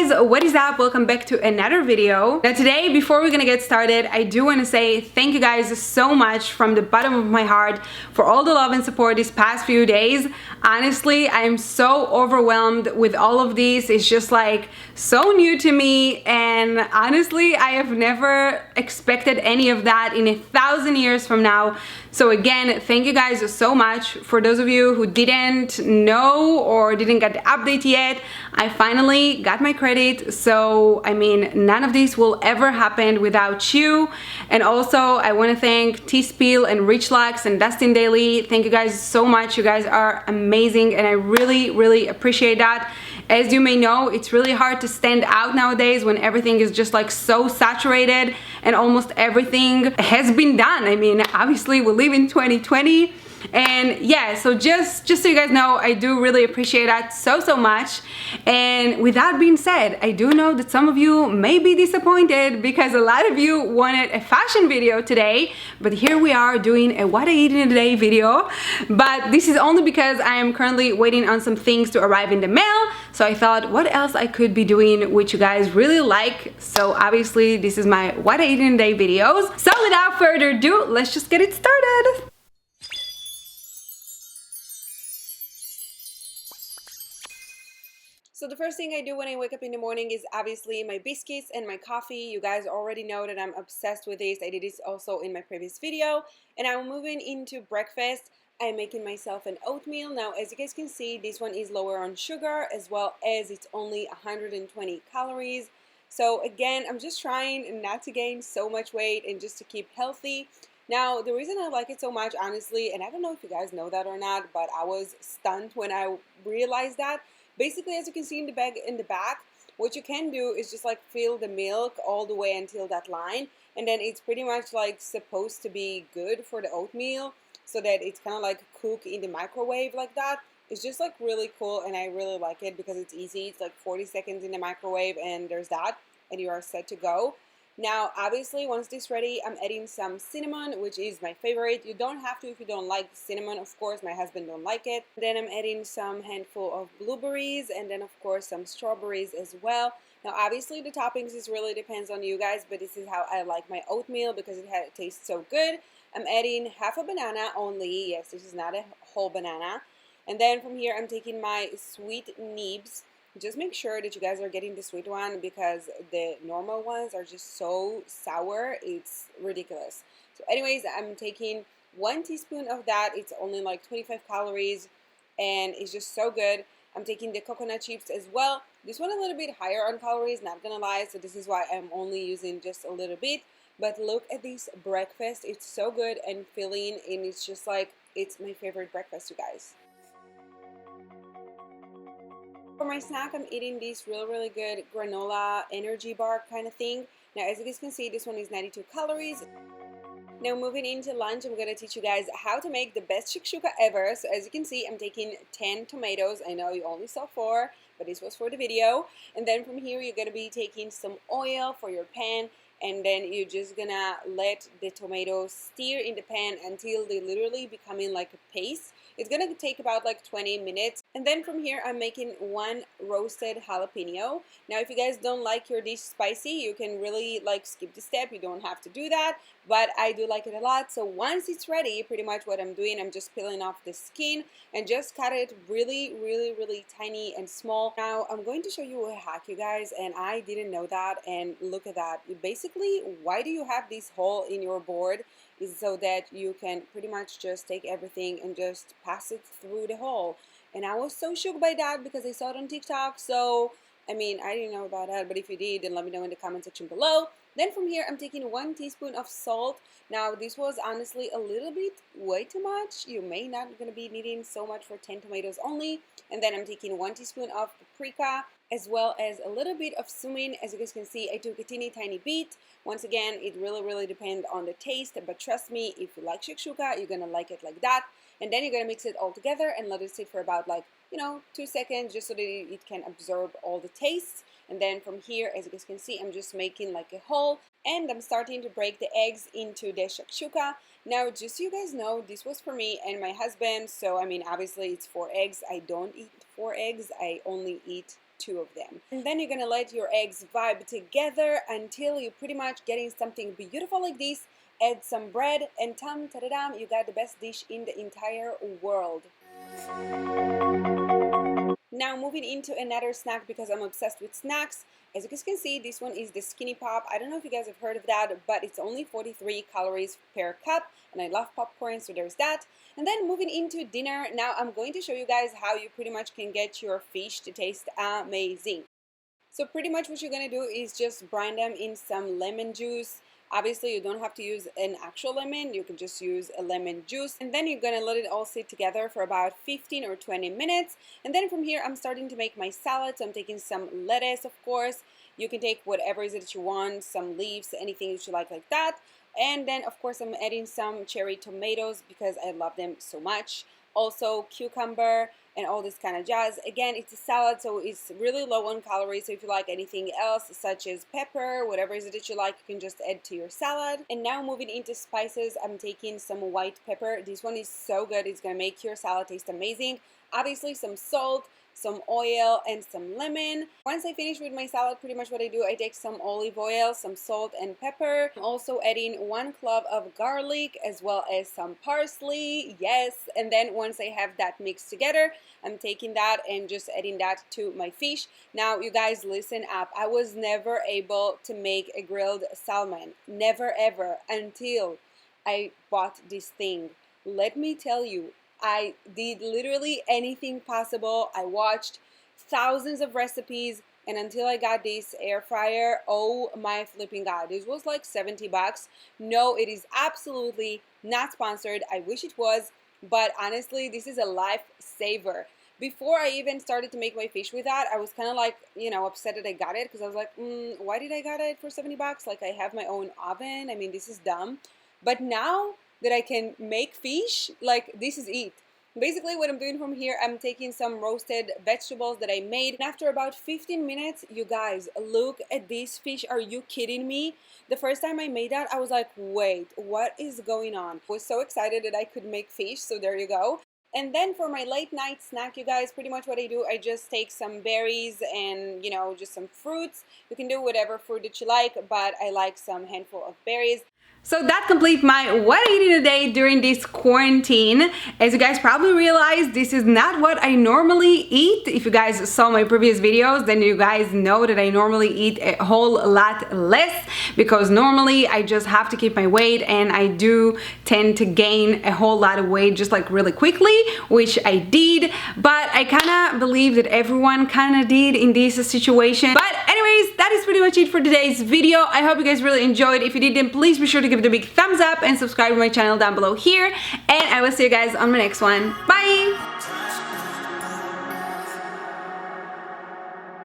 guys, what is up? Welcome back to another video. Now today, before we're gonna get started, I do want to say thank you guys so much from the bottom of my heart for all the love and support these past few days. Honestly, I am so overwhelmed with all of these. It's just like so new to me, and honestly, I have never expected any of that in 1,000 years from now. So again, thank you guys so much. For those of you who didn't know or didn't get the update yet, I finally got my credit. So I mean, none of this will ever happen without you. And also I want to thank T-Spiel and Rich Lux and Dustin Daly. Thank you guys so much. You guys are amazing and I really appreciate that. As you may know, it's really hard to stand out nowadays when everything is just like so saturated and almost everything has been done. I mean, obviously we live in 2020. And yeah, so just so you guys know, I do really appreciate that so much. And with that being said, I do know that some of you may be disappointed because a lot of you wanted a fashion video today, but here we are doing a what I eat in a day video. But this is only because I am currently waiting on some things to arrive in the mail. So I thought what else I could be doing which you guys really like. So obviously this is my what I eat in a day videos. So without further ado, let's just get it started. So the first thing I do when I wake up in the morning is obviously my biscuits and my coffee. You guys already know that I'm obsessed with this. I did this also in my previous video. And I'm moving into breakfast. I'm making myself an oatmeal. Now, as you guys can see, this one is lower on sugar as well as it's only 120 calories. So again, I'm just trying not to gain so much weight and just to keep healthy. Now, the reason I like it so much, honestly, and I don't know if you guys know that or not, but I was stunned when I realized that. Basically, as you can see in the back, what you can do is just like fill the milk all the way until that line, and then it's pretty much like supposed to be good for the oatmeal, so that it's kind of like cook in the microwave like that. It's just like really cool, and I really like it because it's easy. It's like 40 seconds in the microwave, and there's that, and you are set to go. Now, obviously, once this is ready, I'm adding some cinnamon, which is my favorite. You don't have to if you don't like cinnamon, of course. My husband don't like it. Then I'm adding some handful of blueberries, and then, of course, some strawberries as well. Now, obviously, the toppings is really depends on you guys, but this is how I like my oatmeal because it tastes so good. I'm adding half a banana only. Yes, this is not a whole banana. And then from here, I'm taking my sweet nibs. Just make sure that you guys are getting the sweet one because the normal ones are just so sour, it's ridiculous. So anyways, I'm taking 1 teaspoon of that. It's only like 25 calories and it's just so good. I'm taking the coconut chips as well. This one a little bit higher on calories, not gonna lie, so this is why I'm only using just a little bit. But look at this breakfast. It's so good and filling, and it's just like, it's my favorite breakfast, you guys. For my snack, I'm eating this really good granola energy bar kind of thing. Now, as you guys can see, this one is 92 calories. Now, moving into lunch, I'm going to teach you guys how to make the best shakshuka ever. So, as you can see, I'm taking 10 tomatoes. I know you only saw 4, but this was for the video. And then from here, you're going to be taking some oil for your pan. And then you're just going to let the tomatoes steer in the pan until they literally becoming like a paste. It's gonna take about like 20 minutes. And then from here, I'm making 1 roasted jalapeno. Now, if you guys don't like your dish spicy, you can really like skip the step. You don't have to do that, but I do like it a lot. So once it's ready, pretty much what I'm doing, I'm just peeling off the skin and just cut it really tiny and small. Now, I'm going to show you a hack, you guys, and I didn't know that. And look at that. Basically, why do you have this hole in your board? Is so that you can pretty much just take everything and just pass it through the hole. And I was so shocked by that because I saw it on TikTok. So, I mean, I didn't know about that, but if you did, then let me know in the comment section below. Then from here, I'm taking 1 teaspoon of salt. Now, this was honestly a little bit way too much. You may not gonna be needing so much for 10 tomatoes only. And then I'm taking 1 teaspoon of paprika, as well as a little bit of cumin. As you guys can see, I took a tiny bit. Once again, it really depends on the taste, but trust me, if you like shakshuka, you're gonna like it like that. And then you're gonna mix it all together and let it sit for about like, 2 seconds, just so that it can absorb all the tastes. And then from here, as you guys can see, I'm just making like a hole, and I'm starting to break the eggs into the shakshuka. Now, just so you guys know, this was for me and my husband. So, I mean, obviously it's 4 eggs. I don't eat 4 eggs. I only eat 2 of them. And then you're gonna let your eggs vibe together until you're pretty much getting something beautiful like this. Add some bread and tam-ta-da-dam, you got the best dish in the entire world. Now moving into another snack because I'm obsessed with snacks. As you guys can see, this one is the Skinny Pop. I don't know if you guys have heard of that, but it's only 43 calories per cup, and I love popcorn, so there's that. And then moving into dinner, now I'm going to show you guys how you pretty much can get your fish to taste amazing. So pretty much what you're gonna do is just brine them in some lemon juice. Obviously, you don't have to use an actual lemon, you can just use a lemon juice. And then you're gonna let it all sit together for about 15 or 20 minutes. And then from here, I'm starting to make my salad. So I'm taking some lettuce, of course. You can take whatever is it that you want, some leaves, anything that you like that. And then, of course, I'm adding some cherry tomatoes because I love them so much. Also, cucumber and all this kind of jazz. Again, it's a salad, so it's really low on calories. So if you like anything else, such as pepper, whatever is it that you like, you can just add to your salad. And now moving into spices, I'm taking some white pepper. This one is so good. It's gonna make your salad taste amazing. Obviously, some salt, some oil, and some lemon. Once I finish with my salad, pretty much what I do, I take some olive oil, some salt and pepper. I'm also adding 1 clove of garlic as well as some parsley, yes. And then once I have that mixed together, I'm taking that and just adding that to my fish. Now you guys listen up, I was never able to make a grilled salmon, never ever, until I bought this thing. Let me tell you, I did literally anything possible. I watched thousands of recipes, and until I got this air fryer, oh my flipping god, this was like 70 bucks. No, it is absolutely not sponsored. I wish it was, but honestly, this is a lifesaver. Before I even started to make my fish with that, I was kind of like, you know, upset that I got it because I was like, why did I got it for 70 bucks? Like, I have my own oven. I mean, this is dumb. But now that I can make fish, like, this is it. Basically what I'm doing from here, I'm taking some roasted vegetables that I made. And after about 15 minutes, you guys, look at this fish. Are you kidding me? The first time I made that, I was like, wait, what is going on? I was so excited that I could make fish, so there you go. And then for my late night snack, you guys, pretty much what I do, I just take some berries and, you know, just some fruits. You can do whatever fruit that you like, but I like some handful of berries. So that completes my what I eat in a day during this quarantine. As you guys probably realize, this is not what I normally eat. If you guys saw my previous videos, then you guys know that I normally eat a whole lot less because normally I just have to keep my weight, and I do tend to gain a whole lot of weight just like really quickly, which I did, but I kind of believe that everyone kind of did in this situation. But anyways, that is pretty much it for today's video. I hope you guys really enjoyed. If you did, then please be sure to give it a big thumbs up and subscribe to my channel down below here, and I will see you guys on my next one. Bye.